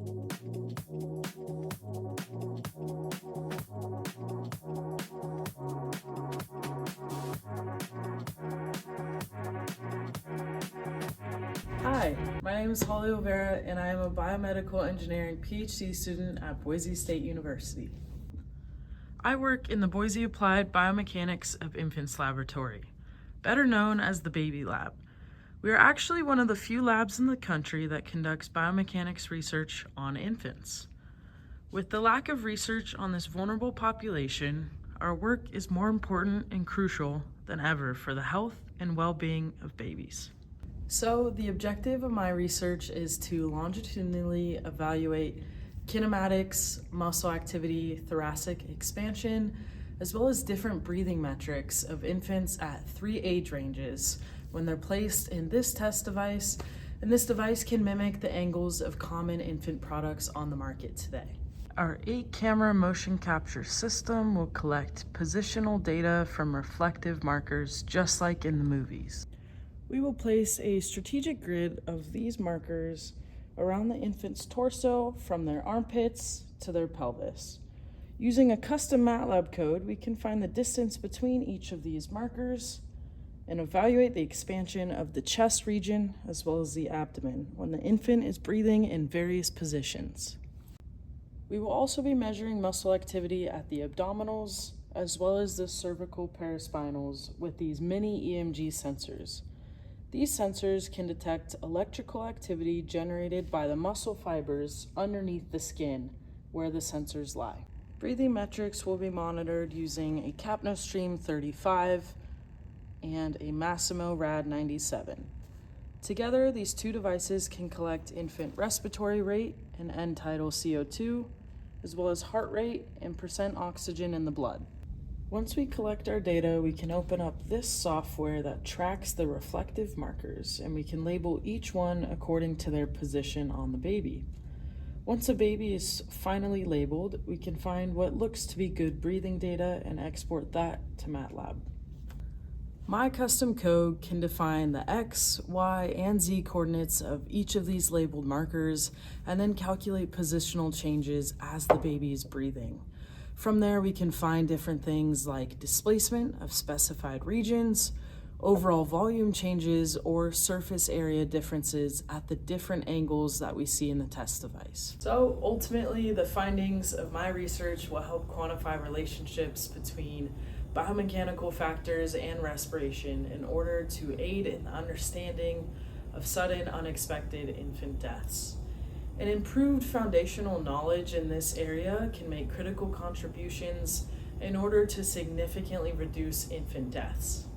Hi, my name is Olvera, and I am a biomedical engineering Ph.D. student at Boise State University. I work in the Boise Applied Biomechanics of Infants Laboratory, better known as the Baby Lab. We are actually one of the few labs in the country that conducts biomechanics research on infants. With the lack of research on this vulnerable population, our work is more important and crucial than ever for the health and well-being of babies. So the objective of my research is to longitudinally evaluate kinematics, muscle activity, thoracic expansion, as well as different breathing metrics of infants at 3 age ranges when they're placed in this test device, and this device can mimic the angles of common infant products on the market today. Our 8-camera motion capture system will collect positional data from reflective markers just like in the movies. We will place a strategic grid of these markers around the infant's torso from their armpits to their pelvis. Using a custom MATLAB code, we can find the distance between each of these markers and evaluate the expansion of the chest region as well as the abdomen when the infant is breathing in various positions. We will also be measuring muscle activity at the abdominals as well as the cervical paraspinals with these mini EMG sensors. These sensors can detect electrical activity generated by the muscle fibers underneath the skin where the sensors lie. Breathing metrics will be monitored using a Capnostream 35 and a Masimo Rad 97. Together, these two devices can collect infant respiratory rate and end tidal CO2, as well as heart rate and percent oxygen in the blood. Once we collect our data, we can open up this software that tracks the reflective markers, and we can label each one according to their position on the baby. Once a baby is finally labeled, we can find what looks to be good breathing data and export that to MATLAB. My custom code can define the X, Y, and Z coordinates of each of these labeled markers, and then calculate positional changes as the baby is breathing. From there, we can find different things like displacement of specified regions, overall volume changes, or surface area differences at the different angles that we see in the test device. So ultimately, the findings of my research will help quantify relationships between biomechanical factors and respiration in order to aid in the understanding of sudden unexpected infant deaths. An improved foundational knowledge in this area can make critical contributions in order to significantly reduce infant deaths.